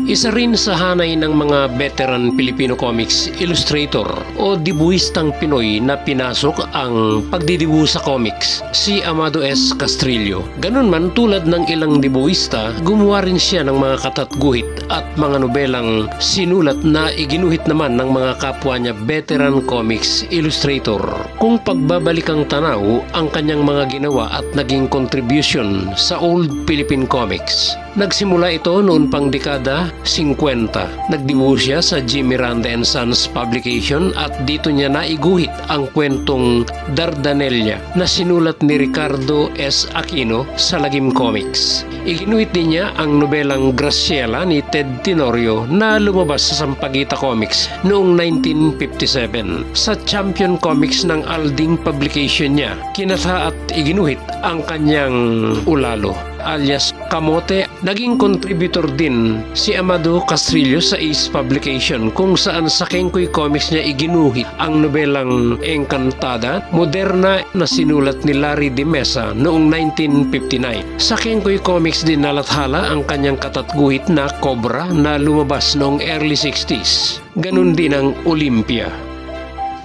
Isa rin sa hanay ng mga veteran Filipino comics illustrator o dibuhistang Pinoy na pinasok ang pagdidibu sa comics, si Amado S. Castrillo. Ganun man, tulad ng ilang dibuhista, gumawa rin siya ng mga katatguhit at mga nobelang sinulat na iginuhit naman ng mga kapwa niya veteran comics illustrator. Kung pagbabalikang tanaw ang kanyang mga ginawa at naging contribution sa old Philippine comics, nagsimula ito noon pang dekada 50. Nagdibuho siya sa G. Miranda and Sons publication at dito niya naiguhit ang kwentong Dardanella na sinulat ni Ricardo S. Aquino sa Lagim Comics. Iginuhit din niya ang nobelang Graciela ni Ted Tenorio na lumabas sa Sampaguita Comics noong 1957. Sa Champion Comics ng Alding publication niya, kinata at iginuhit ang kanyang Ulalo alias Kamote. Naging contributor din si Amado Castrillo sa Ace Publication kung saan sa Kengkoy Comics niya iginuhit ang nobelang Encantada Moderna na sinulat ni Larry de Mesa noong 1959. Sa Kengkoy Comics din nalathala ang kanyang katatguhit na Cobra na lumabas noong early 60s. Ganun din ang Olympia.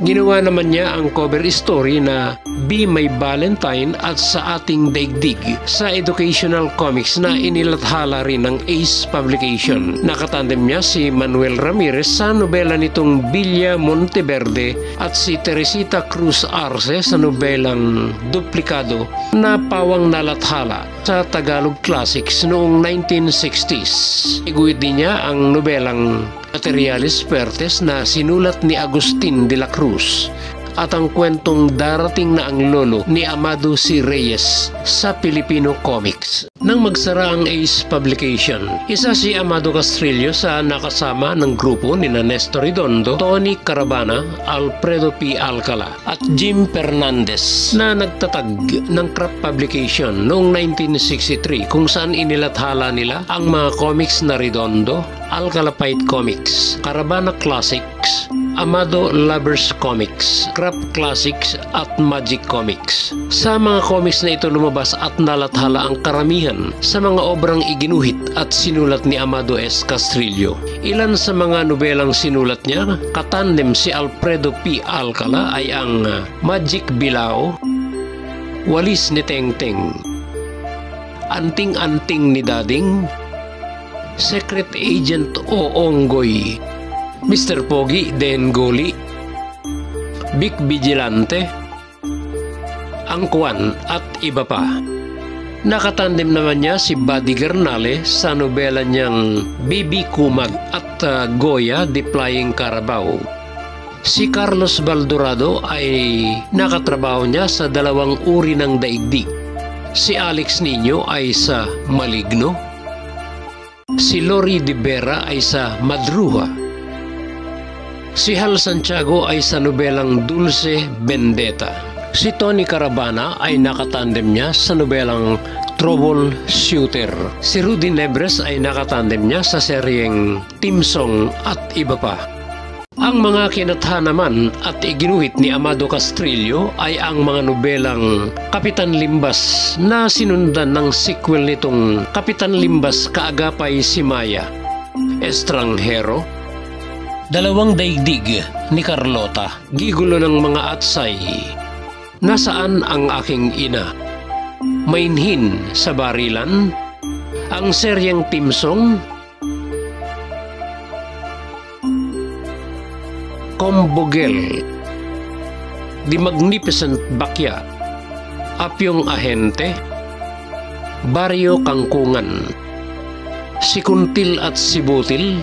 Ginawa naman niya ang cover story na Be My Valentine at Sa Ating Daigdig sa Educational Comics na inilathala rin ng Ace Publication. Nakatandem niya si Manuel Ramirez sa nobela nitong Villa Monteverde at si Teresita Cruz Arce sa nobelang Duplicado na pawang nalathala sa Tagalog Classics noong 1960s. Iguhit din niya ang nobelang Materiales Fuertes na sinulat ni Agustin de la Cruz at ang kwentong Darating na ang Lolo ni Amado C. Reyes sa Filipino Comics. Nang magsara ang Ace Publication, isa si Amado Castrillo sa nakasama ng grupo ni Nestor Redondo, Tony Carabana, Alfredo P. Alcala at Jim Fernandez na nagtatag ng Crap Publication noong 1963 kung saan inilathala nila ang mga comics na Redondo, Alcala Fight Comics, Carabana Classics, Amado Lovers Comics, Crap Classics at Magic Comics. Sa mga comics na ito lumabas at nalathala ang karamihan sa mga obrang iginuhit at sinulat ni Amado S. Castrillo. Ilan sa mga nobelang sinulat niya, katandem si Alfredo P. Alcala ay ang Magic Bilao, Walis ni Tengteng, Anting-Anting ni Dading, Secret Agent o Onggoy, Mr. Pogi Dengoli, Big Vigilante, Angkwan at iba pa. Nakatandem naman niya si Buddy Gernale sa nobela niyang Bibi Kumag at Goya the Flying Carabao. Si Carlos Baldorado ay nakatrabaho niya sa dalawang uri ng daigdig. Si Alex Nino ay sa Maligno. Si Lori de Vera ay sa Madruha. Si Hal Santiago ay sa nobelang Dulce Vendetta. Si Tony Carabana ay nakatandem niya sa nobelang Trouble Shooter. Si Rudy Nebres ay nakatandem niya sa seryeng Team Song at iba pa. Ang mga kinatha naman at iginuhit ni Amado Castrillo ay ang mga nobelang Kapitan Limbas na sinundan ng sequel nitong Kapitan Limbas Kaagapay si Maya, Estranghero, Dalawang Daigdig ni Carlota, Gigulo ng mga Atsay, Nasaan ang Aking Ina, Mainhin sa Barilan, ang seryeng Timsong, Combogel, The Magnificent Bakya, Apyong Ahente, Baryo Kangkungan, Si Kuntil at Si Butil.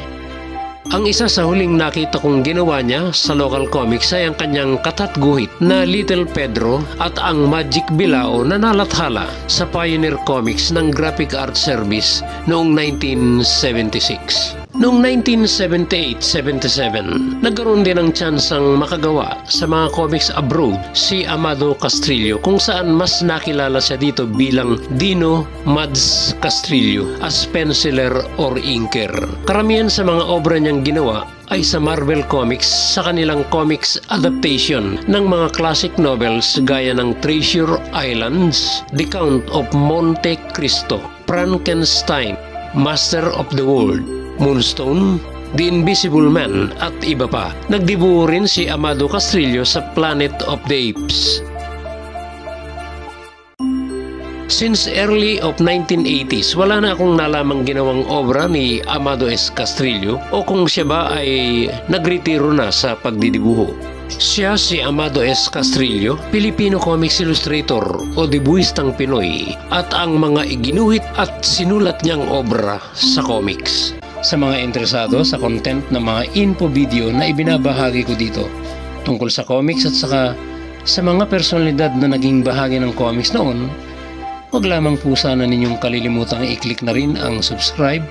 Ang isa sa huling nakita kong ginawa niya sa local comics ay ang kanyang katatguhit na Little Pedro at ang Magic Bilao na nalathala sa Pioneer Comics ng Graphic Art Service noong 1976. Noong 1978-77, nagkaroon din ng tsansang makagawa sa mga comics abroad si Amado Castrillo kung saan mas nakilala siya dito bilang Dino Mads Castrillo as penciler or inker. Karamihan sa mga obra niyang ginawa ay sa Marvel Comics sa kanilang comics adaptation ng mga classic novels gaya ng Treasure Islands, The Count of Monte Cristo, Frankenstein, Master of the World, Moonstone, The Invisible Man at iba pa. Nagdibuho rin si Amado Castrillo sa Planet of the Apes. Since early of 1980s, wala na akong nalamang ginawang obra ni Amado S. Castrillo o kung siya ba ay nagretiro na sa pagdidibuho. Siya si Amado S. Castrillo, Filipino comics illustrator o dibuhistang Pinoy at ang mga iginuhit at sinulat niyang obra sa comics. Sa mga interesado sa content ng mga info video na ibinabahagi ko dito tungkol sa comics at saka sa mga personalidad na naging bahagi ng comics noon, huwag lamang po sana ninyong kalilimutang i-click na rin ang subscribe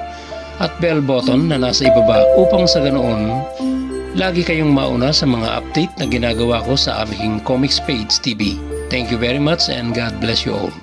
at bell button na nasa ibaba upang sa ganoon, lagi kayong mauna sa mga update na ginagawa ko sa aming Comics Page TV. Thank you very much and God bless you all.